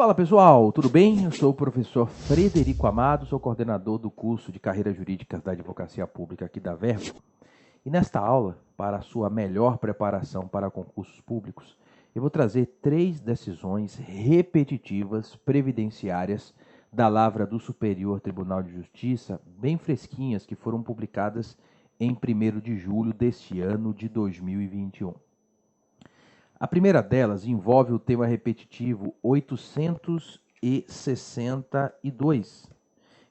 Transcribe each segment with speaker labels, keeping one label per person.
Speaker 1: Fala pessoal, tudo bem? Eu sou o professor Frederico Amado, sou coordenador do curso de Carreiras Jurídicas da Advocacia Pública aqui da Verbo. E nesta aula, para a sua melhor preparação para concursos públicos, eu vou trazer 3 decisões repetitivas previdenciárias da Lavra do Superior Tribunal de Justiça, bem fresquinhas, que foram publicadas em 1º de julho deste ano de 2021. A primeira delas envolve o tema repetitivo 862,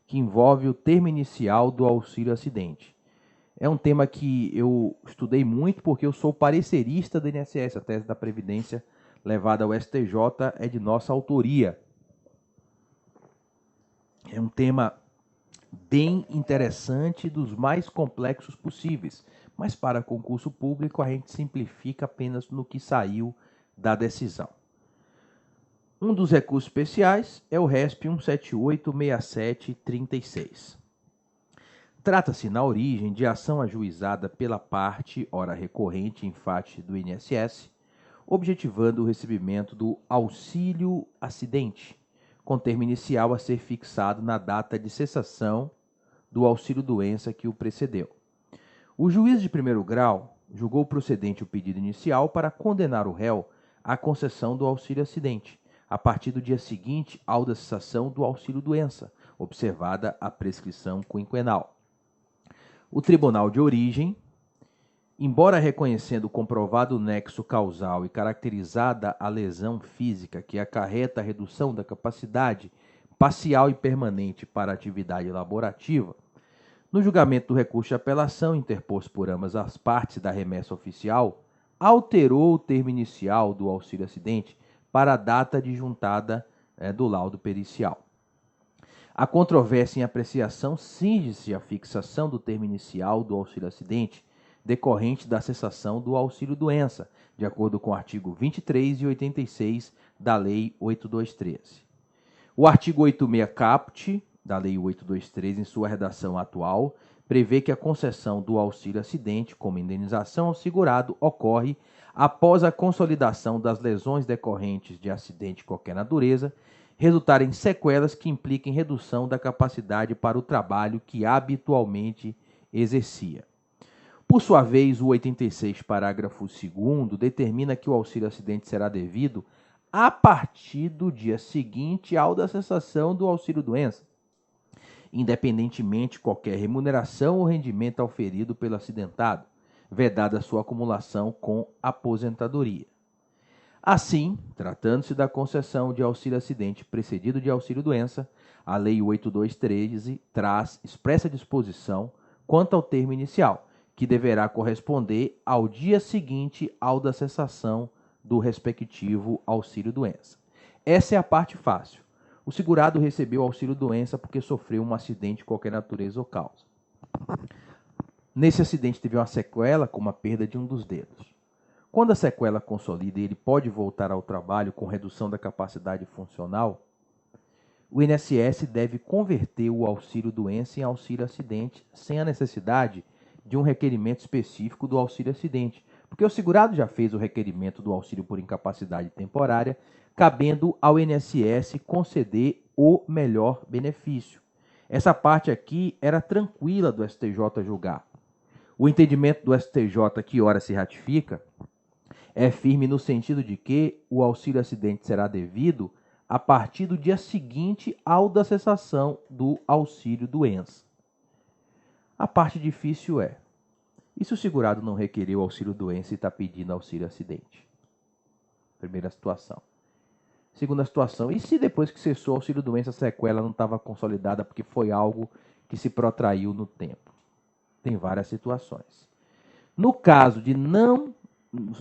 Speaker 1: que envolve o termo inicial do auxílio acidente. É um tema que eu estudei muito porque eu sou parecerista do INSS, a tese da Previdência levada ao STJ é de nossa autoria. É um tema bem interessante, dos mais complexos possíveis, mas para concurso público a gente simplifica apenas no que saiu da decisão. Um dos recursos especiais é o RESP 1786736. Trata-se, na origem, de ação ajuizada pela parte, ora recorrente, enfate do INSS, objetivando o recebimento do auxílio acidente, com termo inicial a ser fixado na data de cessação do auxílio-doença que o precedeu. O juiz de primeiro grau julgou procedente o pedido inicial para condenar o réu à concessão do auxílio-acidente, a partir do dia seguinte ao da cessação do auxílio-doença, observada a prescrição quinquenal. O tribunal de origem, embora reconhecendo o comprovado nexo causal e caracterizada a lesão física que acarreta a redução da capacidade parcial e permanente para a atividade laborativa, no julgamento do recurso de apelação interposto por ambas as partes da remessa oficial, alterou o termo inicial do auxílio-acidente para a data de juntada do laudo pericial. A controvérsia em apreciação cinge-se à fixação do termo inicial do auxílio-acidente decorrente da cessação do auxílio-doença, de acordo com o artigo 23 e 86 da Lei 8213. O artigo 86 caput da Lei 823, em sua redação atual, prevê que a concessão do auxílio-acidente como indenização ao segurado ocorre após a consolidação das lesões decorrentes de acidente de qualquer natureza, resultarem sequelas que impliquem redução da capacidade para o trabalho que habitualmente exercia. Por sua vez, o 86, parágrafo 2º, determina que o auxílio-acidente será devido a partir do dia seguinte ao da cessação do auxílio-doença, independentemente de qualquer remuneração ou rendimento auferido pelo acidentado, vedada sua acumulação com aposentadoria. Assim, tratando-se da concessão de auxílio-acidente precedido de auxílio-doença, a Lei 8213 traz expressa disposição quanto ao termo inicial, que deverá corresponder ao dia seguinte ao da cessação do respectivo auxílio-doença. Essa é a parte fácil. O segurado recebeu auxílio-doença porque sofreu um acidente de qualquer natureza ou causa. Nesse acidente teve uma sequela, como a perda de um dos dedos. Quando a sequela consolida e ele pode voltar ao trabalho com redução da capacidade funcional, o INSS deve converter o auxílio-doença em auxílio-acidente sem a necessidade de um requerimento específico do auxílio-acidente, porque o segurado já fez o requerimento do auxílio por incapacidade temporária, cabendo ao INSS conceder o melhor benefício. Essa parte aqui era tranquila do STJ julgar. O entendimento do STJ, que ora se ratifica, é firme no sentido de que o auxílio-acidente será devido a partir do dia seguinte ao da cessação do auxílio-doença. A parte difícil é: e se o segurado não requereu auxílio-doença e está pedindo auxílio-acidente? Primeira situação. Segunda situação: e se depois que cessou o auxílio-doença a sequela não estava consolidada porque foi algo que se protraiu no tempo? Tem várias situações. No caso de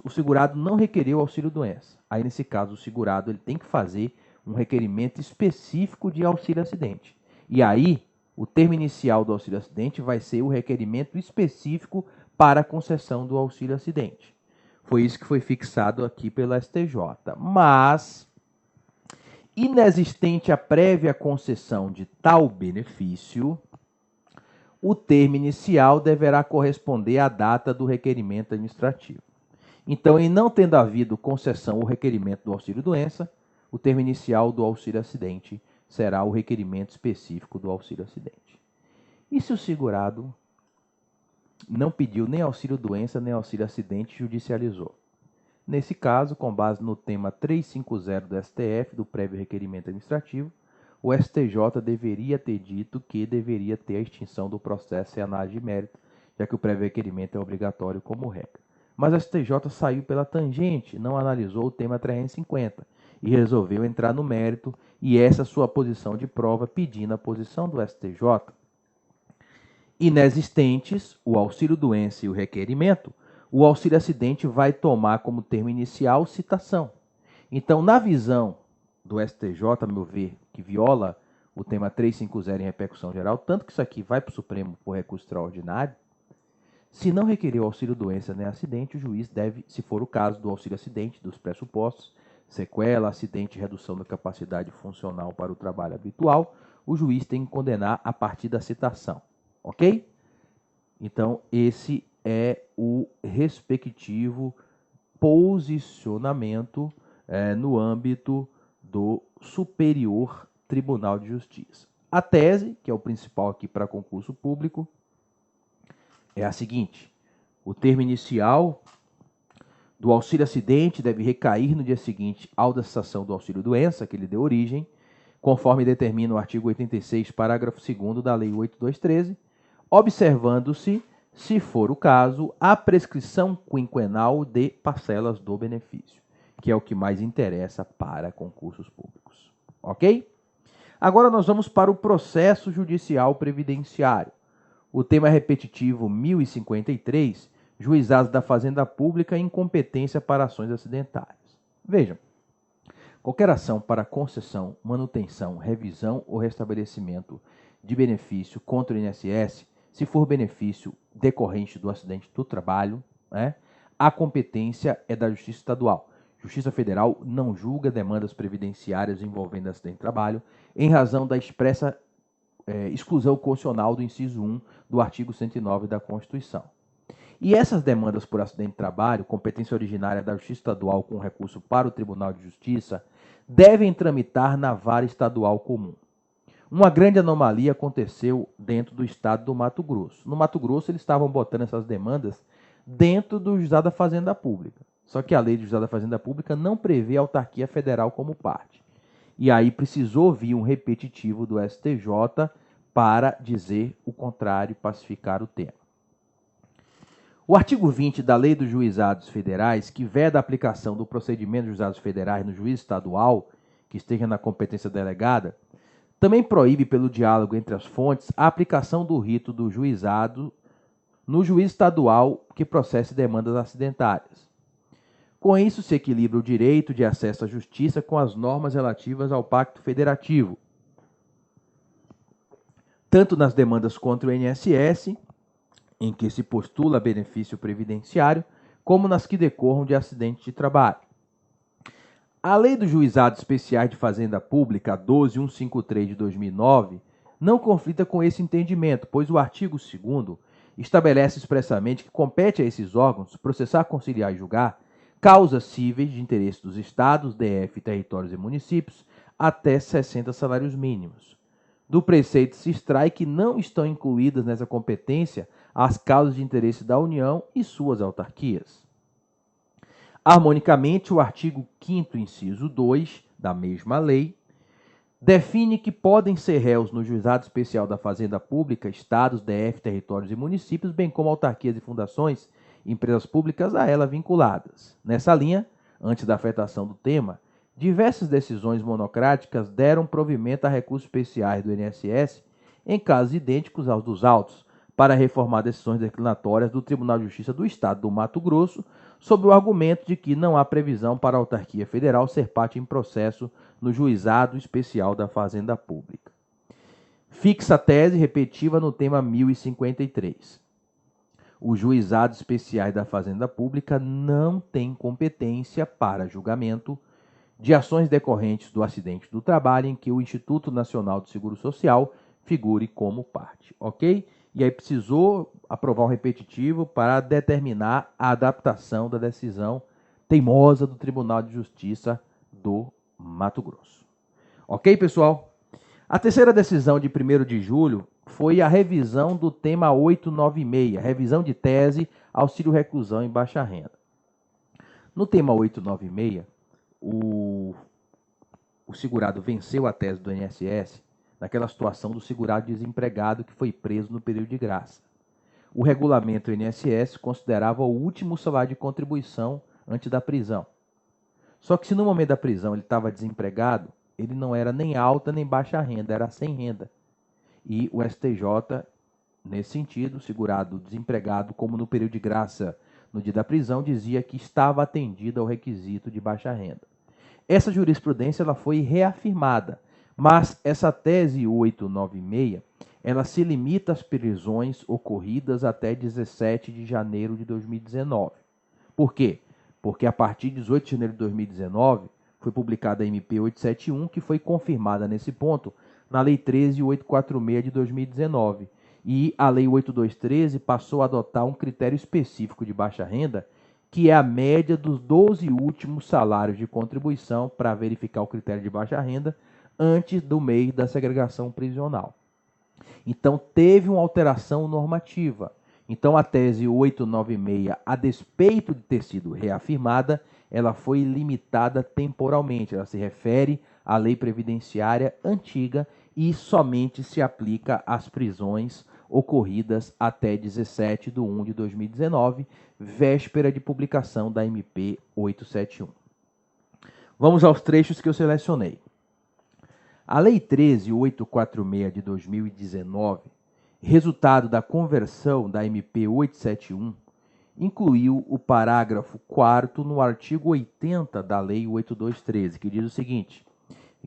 Speaker 1: o segurado não requereu auxílio-doença, aí nesse caso o segurado ele tem que fazer um requerimento específico de auxílio-acidente. E aí o termo inicial do auxílio-acidente vai ser o requerimento específico para a concessão do auxílio-acidente. Foi isso que foi fixado aqui pela STJ. Mas, inexistente a prévia concessão de tal benefício, o termo inicial deverá corresponder à data do requerimento administrativo. Então, em não tendo havido concessão ou requerimento do auxílio-doença, o termo inicial do auxílio-acidente será o requerimento específico do auxílio-acidente. E se o segurado não pediu nem auxílio-doença nem auxílio-acidente e judicializou? Nesse caso, com base no tema 350 do STF, do prévio requerimento administrativo, o STJ deveria ter dito que deveria ter a extinção do processo sem análise de mérito, já que o prévio requerimento é obrigatório como regra. Mas o STJ saiu pela tangente, não analisou o tema 350 e resolveu entrar no mérito, e essa sua posição de prova pedindo a posição do STJ. Inexistentes o auxílio-doença e o requerimento, o auxílio-acidente vai tomar como termo inicial citação. Então, na visão do STJ, a meu ver, que viola o tema 350 em repercussão geral, tanto que isso aqui vai para o Supremo por recurso extraordinário, se não requerer o auxílio-doença nem acidente, o juiz deve, se for o caso do auxílio-acidente, dos pressupostos, sequela, acidente e redução da capacidade funcional para o trabalho habitual, o juiz tem que condenar a partir da citação. Ok? Então, esse é o respectivo posicionamento no âmbito do Superior Tribunal de Justiça. A tese, que é o principal aqui para concurso público, é a seguinte: o termo inicial do auxílio-acidente deve recair no dia seguinte ao da cessação do auxílio-doença, que ele deu origem, conforme determina o artigo 86, parágrafo 2º da Lei 8.213, observando-se, se for o caso, a prescrição quinquenal de parcelas do benefício, que é o que mais interessa para concursos públicos. Ok? Agora nós vamos para o processo judicial previdenciário. O tema é repetitivo 1053, juizados da Fazenda Pública e incompetência para ações acidentárias. Vejam, qualquer ação para concessão, manutenção, revisão ou restabelecimento de benefício contra o INSS, se for benefício decorrente do acidente do trabalho, a competência é da Justiça Estadual. Justiça Federal não julga demandas previdenciárias envolvendo acidente de trabalho em razão da expressa exclusão constitucional do inciso 1 do artigo 109 da Constituição. E essas demandas por acidente de trabalho, competência originária da Justiça Estadual com recurso para o Tribunal de Justiça, devem tramitar na vara estadual comum. Uma grande anomalia aconteceu dentro do estado do Mato Grosso. No Mato Grosso, eles estavam botando essas demandas dentro do Juizado da Fazenda Pública. Só que a lei do Juizado da Fazenda Pública não prevê a autarquia federal como parte. E aí precisou vir um repetitivo do STJ para dizer o contrário e pacificar o tema. O artigo 20 da Lei dos Juizados Federais, que veda a aplicação do procedimento dos juizados federais no juiz estadual, que esteja na competência delegada, também proíbe, pelo diálogo entre as fontes, a aplicação do rito do juizado no juiz estadual que processe demandas acidentárias. Com isso, se equilibra o direito de acesso à justiça com as normas relativas ao Pacto Federativo, tanto nas demandas contra o INSS, em que se postula benefício previdenciário, como nas que decorram de acidente de trabalho. A Lei dos Juizados Especiais de Fazenda Pública, 12.153 de 2009, não conflita com esse entendimento, pois o artigo 2º estabelece expressamente que compete a esses órgãos processar, conciliar e julgar causas cíveis de interesse dos estados, DF, territórios e municípios até 60 salários mínimos. Do preceito se extrai que não estão incluídas nessa competência as causas de interesse da União e suas autarquias. Harmonicamente, o artigo 5º, inciso 2, da mesma lei, define que podem ser réus no Juizado Especial da Fazenda Pública, estados, DF, territórios e municípios, bem como autarquias e fundações e empresas públicas a ela vinculadas. Nessa linha, antes da afetação do tema, diversas decisões monocráticas deram provimento a recursos especiais do INSS em casos idênticos aos dos autos, para reformar decisões declinatórias do Tribunal de Justiça do Estado do Mato Grosso, sob o argumento de que não há previsão para a autarquia federal ser parte em processo no Juizado Especial da Fazenda Pública. Fixa a tese repetitiva no tema 1053. Os juizados especiais da Fazenda Pública não têm competência para julgamento de ações decorrentes do acidente do trabalho em que o Instituto Nacional do Seguro Social figure como parte, ok? E aí precisou aprovar um repetitivo para determinar a adaptação da decisão teimosa do Tribunal de Justiça do Mato Grosso. Ok, pessoal? A terceira decisão de 1º de julho foi a revisão do tema 896, revisão de tese auxílio-reclusão em baixa renda. No tema 896, o segurado venceu a tese do INSS naquela situação do segurado desempregado que foi preso no período de graça. O regulamento do INSS considerava o último salário de contribuição antes da prisão. Só que se no momento da prisão ele estava desempregado, ele não era nem alta nem baixa renda, era sem renda. E o STJ, nesse sentido, segurado desempregado, como no período de graça no dia da prisão, dizia que estava atendido ao requisito de baixa renda. Essa jurisprudência ela foi reafirmada, mas essa tese 896, ela se limita às prisões ocorridas até 17 de janeiro de 2019. Por quê? Porque a partir de 18 de janeiro de 2019 foi publicada a MP 871, que foi confirmada nesse ponto na Lei 13.846 de 2019. E a Lei 8213 passou a adotar um critério específico de baixa renda, que é a média dos 12 últimos salários de contribuição para verificar o critério de baixa renda antes do mês da segregação prisional. Então, teve uma alteração normativa. Então, a tese 896, a despeito de ter sido reafirmada, ela foi limitada temporalmente. Ela se refere à lei previdenciária antiga e somente se aplica às prisões ocorridas até 17 de 1 de 2019, véspera de publicação da MP 871. Vamos aos trechos que eu selecionei. A Lei 13.846 de 2019, resultado da conversão da MP 871, incluiu o parágrafo 4º no artigo 80 da Lei 8213, que diz o seguinte,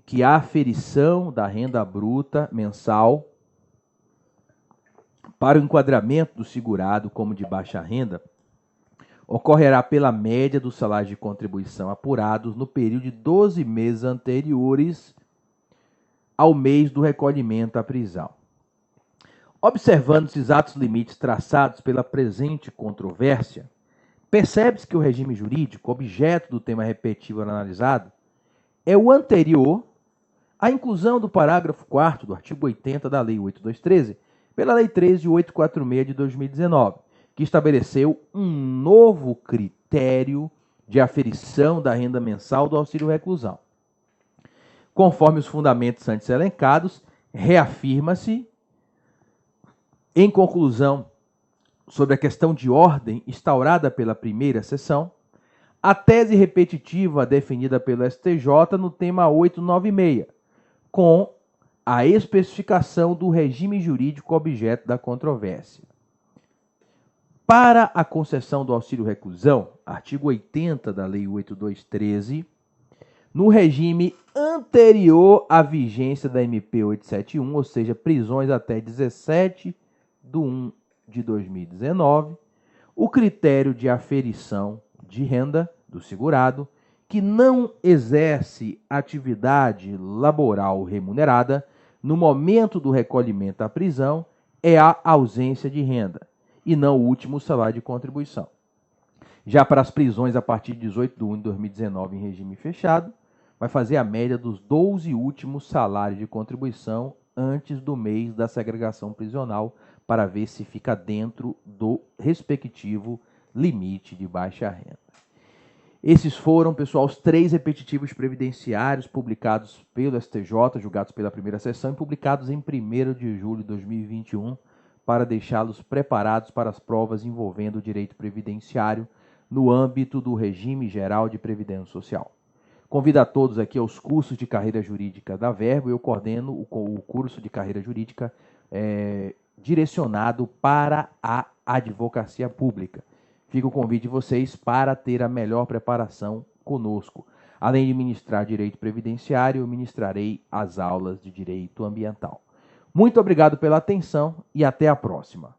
Speaker 1: que a aferição da renda bruta mensal para o enquadramento do segurado como de baixa renda ocorrerá pela média dos salários de contribuição apurados no período de 12 meses anteriores ao mês do recolhimento à prisão. Observando esses atos limites traçados pela presente controvérsia, percebe-se que o regime jurídico, objeto do tema repetitivo analisado, é o anterior à inclusão do parágrafo 4º do artigo 80 da Lei 8213 pela Lei 13.846 de 2019, que estabeleceu um novo critério de aferição da renda mensal do auxílio-reclusão. Conforme os fundamentos antes elencados, reafirma-se, em conclusão, sobre a questão de ordem instaurada pela primeira sessão, a tese repetitiva definida pelo STJ no tema 896, com a especificação do regime jurídico objeto da controvérsia. Para a concessão do auxílio-reclusão, artigo 80 da Lei 8213, no regime anterior à vigência da MP 871, ou seja, prisões até 17 de 1 de 2019, o critério de aferição de renda do segurado que não exerce atividade laboral remunerada no momento do recolhimento à prisão é a ausência de renda e não o último salário de contribuição. Já para as prisões a partir de 18 de 1 de 2019 em regime fechado, vai fazer a média dos 12 últimos salários de contribuição antes do mês da segregação prisional para ver se fica dentro do respectivo limite de baixa renda. Esses foram, pessoal, os 3 repetitivos previdenciários publicados pelo STJ, julgados pela primeira sessão e publicados em 1º de julho de 2021, para deixá-los preparados para as provas envolvendo o direito previdenciário no âmbito do regime geral de previdência social. Convido a todos aqui aos cursos de carreira jurídica da Verbo. Eu coordeno o curso de carreira jurídica direcionado para a advocacia pública. Fica o convite de vocês para ter a melhor preparação conosco. Além de ministrar direito previdenciário, eu ministrarei as aulas de direito ambiental. Muito obrigado pela atenção e até a próxima.